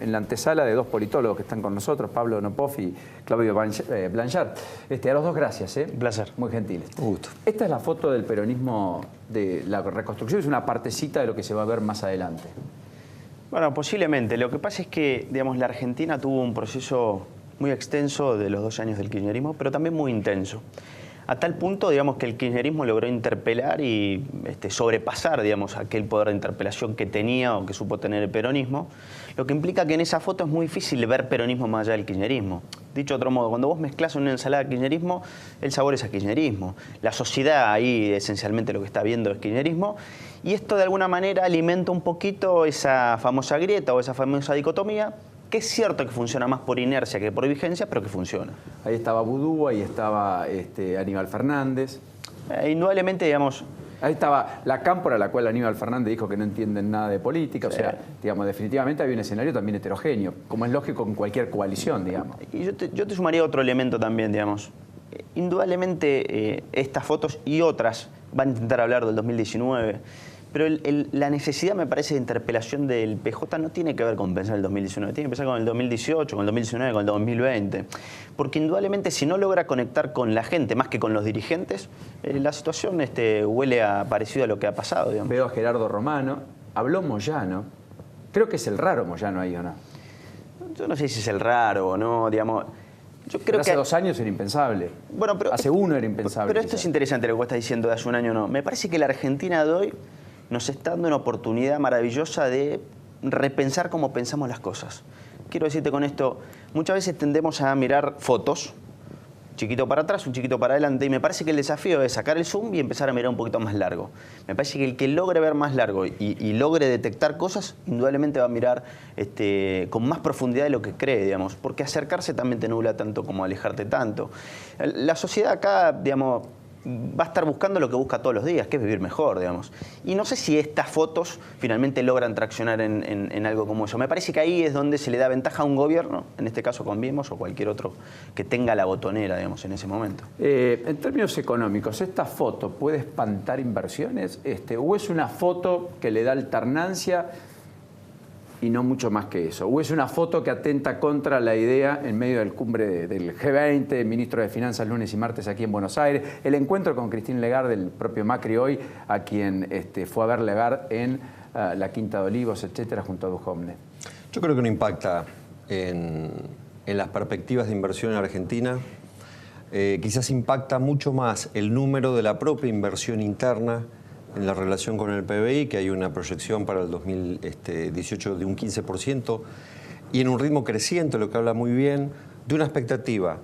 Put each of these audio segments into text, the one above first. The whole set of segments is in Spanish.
en la antesala de dos politólogos que están con nosotros, Pablo Nopoff y Claudio Blanchard. A los dos gracias. Un placer. Muy gentiles. Un gusto. Esta es la foto del peronismo de la reconstrucción, es una partecita de lo que se va a ver más adelante. Bueno, posiblemente. Lo que pasa es que, digamos, la Argentina tuvo un proceso muy extenso de los 2 años del kirchnerismo, pero también muy intenso. A tal punto, digamos, que el kirchnerismo logró interpelar y sobrepasar, digamos, aquel poder de interpelación que tenía o que supo tener el peronismo, lo que implica que en esa foto es muy difícil ver peronismo más allá del kirchnerismo. Dicho de otro modo, cuando vos mezclás una ensalada de kirchnerismo, el sabor es a kirchnerismo. La sociedad ahí esencialmente lo que está viendo es kirchnerismo, y esto de alguna manera alimenta un poquito esa famosa grieta o esa famosa dicotomía, que es cierto que funciona más por inercia que por vigencia, pero que funciona. Ahí estaba Vudú, ahí estaba Aníbal Fernández. Indudablemente, digamos... Ahí estaba la cámpora, a la cual Aníbal Fernández dijo que no entienden nada de política. Sí. O sea, digamos, definitivamente había un escenario también heterogéneo, como es lógico en cualquier coalición, digamos. Y yo te sumaría otro elemento también, digamos. Indudablemente estas fotos y otras van a intentar hablar del 2019, pero la necesidad, me parece, de interpelación del PJ no tiene que ver con pensar el 2019, tiene que pensar con el 2018, con el 2019, con el 2020. Porque indudablemente si no logra conectar con la gente, más que con los dirigentes, la situación huele a parecido a lo que ha pasado, digamos. Veo a Gerardo Romano, habló Moyano. Creo que es el raro Moyano ahí, ¿o no? Yo no sé si es el raro o no, digamos... Yo creo hace que 2 años era impensable. Bueno, pero hace 1 era impensable. Pero esto es interesante lo que vos estás diciendo de hace 1 año, no. Me parece que la Argentina de hoy nos está dando una oportunidad maravillosa de repensar cómo pensamos las cosas. Quiero decirte con esto, muchas veces tendemos a mirar fotos, chiquito para atrás, un chiquito para adelante, y me parece que el desafío es sacar el zoom y empezar a mirar un poquito más largo. Me parece que el que logre ver más largo y logre detectar cosas, indudablemente va a mirar con más profundidad de lo que cree, digamos, porque acercarse también te nubla tanto como alejarte tanto. La sociedad acá, digamos, va a estar buscando lo que busca todos los días, que es vivir mejor, digamos. Y no sé si estas fotos finalmente logran traccionar en algo como eso. Me parece que ahí es donde se le da ventaja a un gobierno, en este caso Conviemos o cualquier otro que tenga la botonera, digamos, en ese momento. En términos económicos, ¿esta foto puede espantar inversiones? ¿O es una foto que le da alternancia y no mucho más que eso? ¿O es una foto que atenta contra la idea en medio del cumbre del G20, ministro de Finanzas lunes y martes aquí en Buenos Aires, el encuentro con Christine Lagarde, del propio Macri hoy, a quien fue a ver Lagarde en la Quinta de Olivos, etcétera, junto a Duhovne? Yo creo que no impacta en las perspectivas de inversión en Argentina. Quizás impacta mucho más el número de la propia inversión interna en la relación con el PBI, que hay una proyección para el 2018 de un 15%, y en un ritmo creciente, lo que habla muy bien, de una expectativa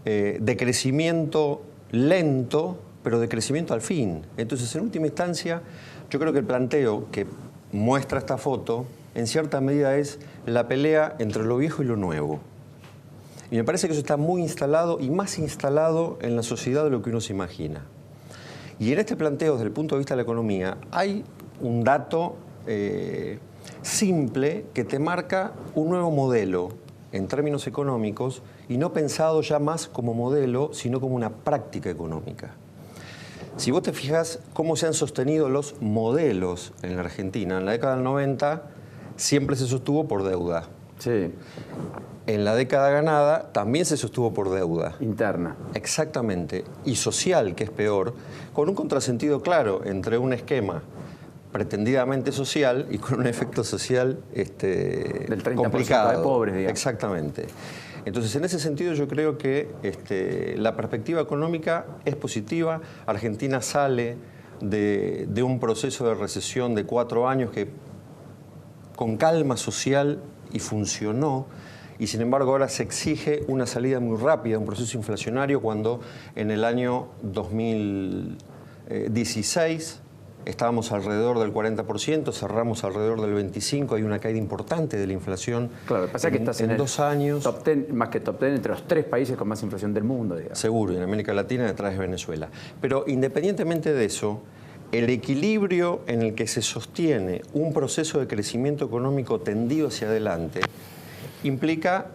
de crecimiento lento, pero de crecimiento al fin. Entonces, en última instancia, yo creo que el planteo que muestra esta foto, en cierta medida, es la pelea entre lo viejo y lo nuevo. Y me parece que eso está muy instalado y más instalado en la sociedad de lo que uno se imagina. Y en este planteo, desde el punto de vista de la economía, hay un dato simple que te marca un nuevo modelo en términos económicos y no pensado ya más como modelo, sino como una práctica económica. Si vos te fijas cómo se han sostenido los modelos en la Argentina, en la década del 90 siempre se sostuvo por deuda. Sí. En la década ganada también se sostuvo por deuda. Interna. Exactamente. Y social, que es peor, con un contrasentido claro entre un esquema pretendidamente social y con un efecto social del 30% complicado. de pobres, digamos. Exactamente. Entonces, en ese sentido, yo creo que la perspectiva económica es positiva. Argentina sale de un proceso de recesión de 4 años que con calma social y funcionó. Y sin embargo ahora se exige una salida muy rápida, un proceso inflacionario, cuando en el año 2016 estábamos alrededor del 40%, cerramos alrededor del 25%, hay una caída importante de la inflación. Claro, pasa que estás en 2 años. Top 10, más que top 10, entre los 3 países con más inflación del mundo, digamos. Seguro, y en América Latina detrás de Venezuela. Pero independientemente de eso, el equilibrio en el que se sostiene un proceso de crecimiento económico tendido hacia adelante implica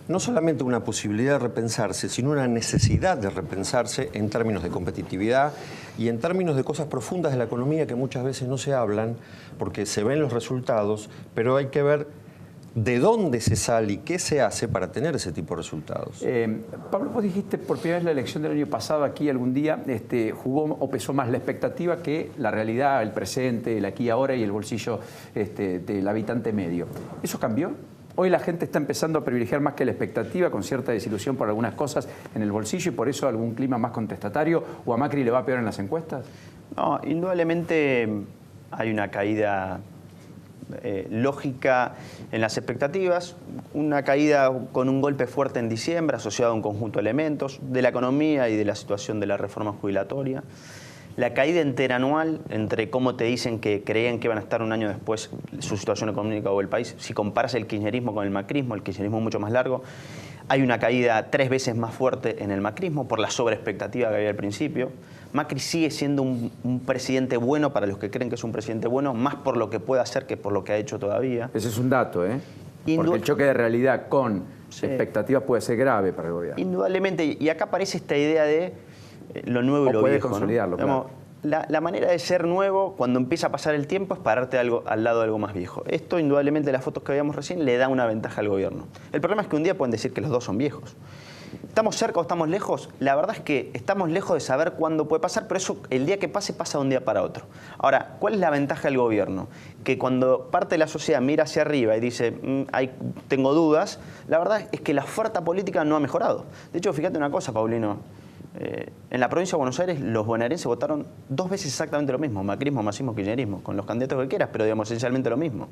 no solamente una posibilidad de repensarse, sino una necesidad de repensarse en términos de competitividad y en términos de cosas profundas de la economía que muchas veces no se hablan porque se ven los resultados, pero hay que ver de dónde se sale y qué se hace para tener ese tipo de resultados. Pablo, vos dijiste por primera vez la elección del año pasado aquí algún día, jugó o pesó más la expectativa que la realidad, el presente, el aquí y ahora y el bolsillo del habitante medio. ¿Eso cambió? Hoy la gente está empezando a privilegiar más que la expectativa, con cierta desilusión por algunas cosas en el bolsillo y por eso algún clima más contestatario, o a Macri le va peor en las encuestas. No, indudablemente hay una caída lógica en las expectativas, una caída con un golpe fuerte en diciembre asociado a un conjunto de elementos de la economía y de la situación de la reforma jubilatoria. La caída interanual entre cómo te dicen que creían que iban a estar un año después su situación económica o el país. Si comparas el kirchnerismo con el macrismo es mucho más largo. Hay una caída 3 veces más fuerte en el macrismo por la sobreexpectativa que había al principio. Macri sigue siendo un presidente bueno para los que creen que es un presidente bueno, más por lo que puede hacer que por lo que ha hecho todavía. Ese es un dato, ¿eh? Porque el choque de realidad con expectativas puede ser grave para el gobierno. Indudablemente, y acá aparece esta idea de lo nuevo y lo puede viejo, consolidarlo, ¿no? claro. La manera de ser nuevo, cuando empieza a pasar el tiempo, es pararte al lado de algo más viejo. Esto, indudablemente, las fotos que veíamos recién, le da una ventaja al gobierno. El problema es que un día pueden decir que los dos son viejos. ¿Estamos cerca o estamos lejos? La verdad es que estamos lejos de saber cuándo puede pasar, pero eso, el día que pase, pasa de un día para otro. Ahora, ¿cuál es la ventaja del gobierno? Que cuando parte de la sociedad mira hacia arriba y dice, tengo dudas, la verdad es que la oferta política no ha mejorado. De hecho, fíjate una cosa, Paulino. En la provincia de Buenos Aires los bonaerenses votaron 2 veces exactamente lo mismo, macrismo, masismo, kirchnerismo, con los candidatos que quieras, pero digamos esencialmente lo mismo.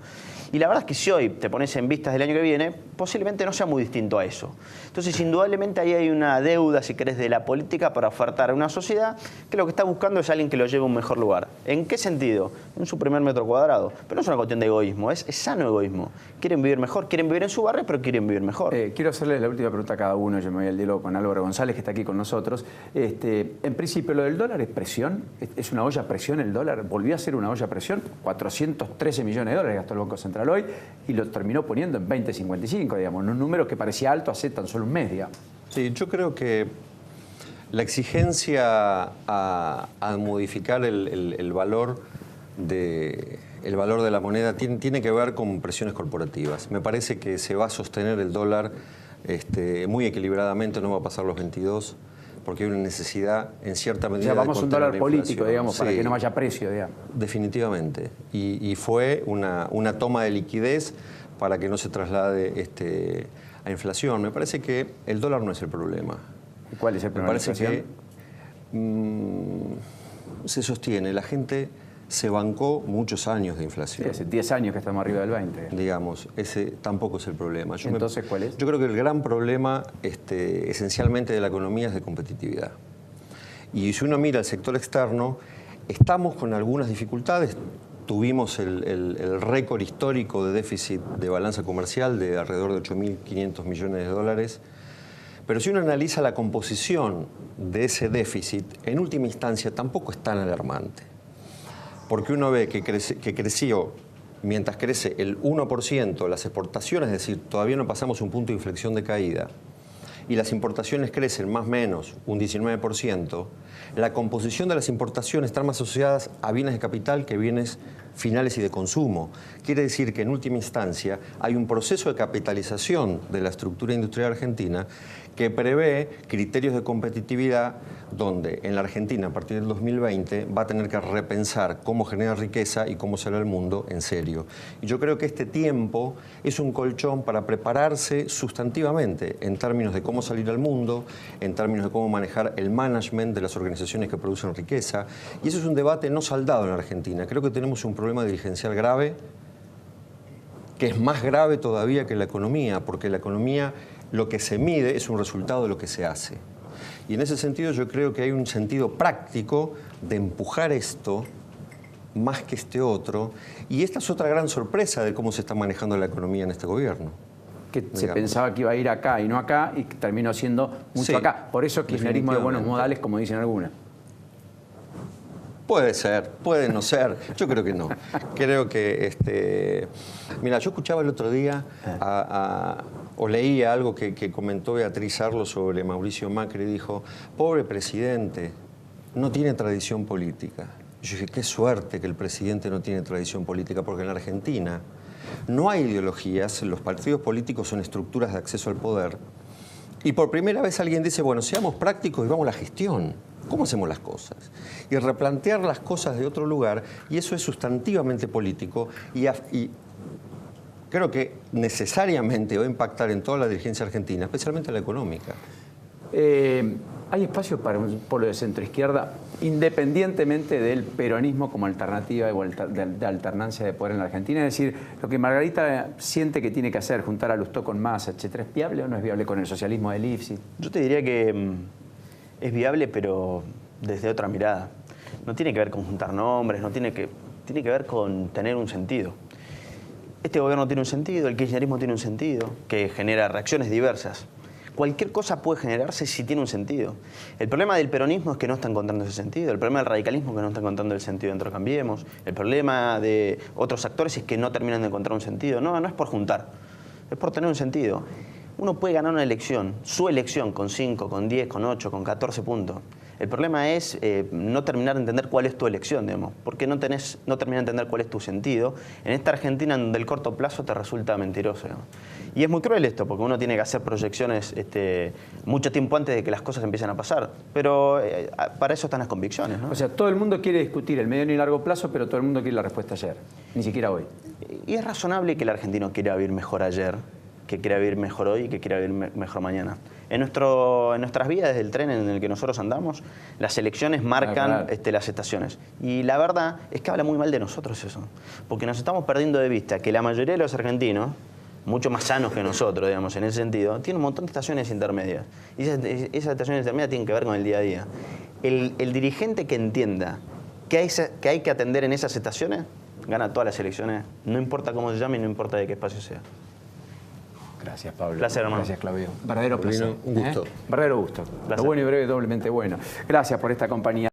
Y la verdad es que si hoy te pones en vistas del año que viene, posiblemente no sea muy distinto a eso. Entonces, indudablemente ahí hay una deuda, si querés, de la política para ofertar a una sociedad que lo que está buscando es alguien que lo lleve a un mejor lugar. ¿En qué sentido? En su primer metro cuadrado. Pero no es una cuestión de egoísmo, es sano egoísmo. Quieren vivir mejor, quieren vivir en su barrio, pero quieren vivir mejor. Quiero hacerles la última pregunta a cada uno, yo me voy al diálogo con Álvaro González, que está aquí con nosotros. En principio, lo del dólar es presión, es una olla a presión el dólar, volvió a ser una olla a presión, 413 millones de dólares gastó el Banco Central hoy y lo terminó poniendo en 20,55, digamos, un número que parecía alto hace tan solo un mes, digamos. Sí, yo creo que la exigencia a modificar el valor de la moneda tiene que ver con presiones corporativas. Me parece que se va a sostener el dólar muy equilibradamente, no va a pasar los 22, porque hay una necesidad en cierta medida. O sea, vamos a un dólar político, digamos, sí, para que no vaya precio, digamos. Definitivamente. Y fue una toma de liquidez para que no se traslade a inflación. Me parece que el dólar no es el problema. ¿Y cuál es el problema? Me parece que se sostiene. La gente se bancó muchos años de inflación. Sí, hace 10 años que estamos arriba del 20. Digamos, ese tampoco es el problema. Entonces, ¿cuál es? Yo creo que el gran problema esencialmente de la economía es de competitividad. Y si uno mira el sector externo, estamos con algunas dificultades. Tuvimos el récord histórico de déficit de balanza comercial de alrededor de 8.500 millones de dólares. Pero si uno analiza la composición de ese déficit, en última instancia tampoco es tan alarmante. Porque uno ve que creció, mientras crece el 1% las exportaciones, es decir, todavía no pasamos un punto de inflexión de caída, y las importaciones crecen más o menos un 19%, la composición de las importaciones está más asociadas a bienes de capital que bienes finales y de consumo. Quiere decir que en última instancia hay un proceso de capitalización de la estructura industrial argentina que prevé criterios de competitividad donde en la Argentina a partir del 2020 va a tener que repensar cómo genera riqueza y cómo será el mundo en serio. Y yo creo que este tiempo es un colchón para prepararse sustantivamente en términos de cómo salir al mundo, en términos de cómo manejar el management de las organizaciones que producen riqueza. Y eso es un debate no saldado en la Argentina. Creo que tenemos un problema dirigencial grave, que es más grave todavía que la economía, porque la economía lo que se mide es un resultado de lo que se hace. Y en ese sentido yo creo que hay un sentido práctico de empujar esto más que este otro. Y esta es otra gran sorpresa de cómo se está manejando la economía en este gobierno. Que se pensaba que iba a ir acá y no acá y terminó siendo mucho acá. Por eso kirchnerismo de buenos modales, como dicen algunas. Puede ser, puede no ser. Yo creo que no. Creo que, mira, yo escuchaba el otro día o leía algo que comentó Beatriz Arlo sobre Mauricio Macri. Dijo, pobre presidente, no tiene tradición política. Yo dije, qué suerte que el presidente no tiene tradición política, porque en la Argentina No hay ideologías, los partidos políticos son estructuras de acceso al poder. Y por primera vez alguien dice, bueno, seamos prácticos y vamos a la gestión. ¿Cómo hacemos las cosas? Y replantear las cosas de otro lugar, y eso es sustantivamente político, y creo que necesariamente va a impactar en toda la dirigencia argentina, especialmente la económica. ¿Hay espacio para un polo de centro-izquierda, independientemente del peronismo como alternativa de alternancia de poder en la Argentina? Es decir, lo que Margarita siente que tiene que hacer, juntar a Lustó con Massa, etcétera, ¿es viable o no es viable con el socialismo del IFSI? Yo te diría que es viable, pero desde otra mirada. No tiene que ver con juntar nombres, tiene que ver con tener un sentido. Este gobierno tiene un sentido, el kirchnerismo tiene un sentido, que genera reacciones diversas. Cualquier cosa puede generarse si tiene un sentido. El problema del peronismo es que no está encontrando ese sentido. El problema del radicalismo es que no está encontrando el sentido dentro de Cambiemos. El problema de otros actores es que no terminan de encontrar un sentido. No es por juntar, es por tener un sentido. Uno puede ganar una elección, su elección, con 5, con 10, con 8, con 14 puntos. El problema es no terminar de entender cuál es tu elección, digamos, porque no terminas de entender cuál es tu sentido en esta Argentina donde el corto plazo te resulta mentiroso, digamos. Y es muy cruel esto, porque uno tiene que hacer proyecciones mucho tiempo antes de que las cosas empiecen a pasar. Pero para eso están las convicciones, ¿no? O sea, todo el mundo quiere discutir el mediano y largo plazo, pero todo el mundo quiere la respuesta ayer, ni siquiera hoy. Y es razonable que el argentino quiera vivir mejor ayer, que quiera vivir mejor hoy y que quiera vivir mejor mañana. En nuestras vías del tren en el que nosotros andamos, las elecciones marcan las estaciones. Y la verdad es que habla muy mal de nosotros eso, porque nos estamos perdiendo de vista que la mayoría de los argentinos, mucho más sanos que nosotros, digamos, en ese sentido, tienen un montón de estaciones intermedias. Y esas estaciones intermedias tienen que ver con el día a día. El dirigente que entienda que hay que atender en esas estaciones, gana todas las elecciones, no importa cómo se llame y no importa de qué espacio sea. Gracias, Pablo. Placer, hermano. Gracias, Claudio. Verdadero placer. Un gusto. Verdadero gusto. Placer. Lo bueno y breve, doblemente bueno. Gracias por esta compañía.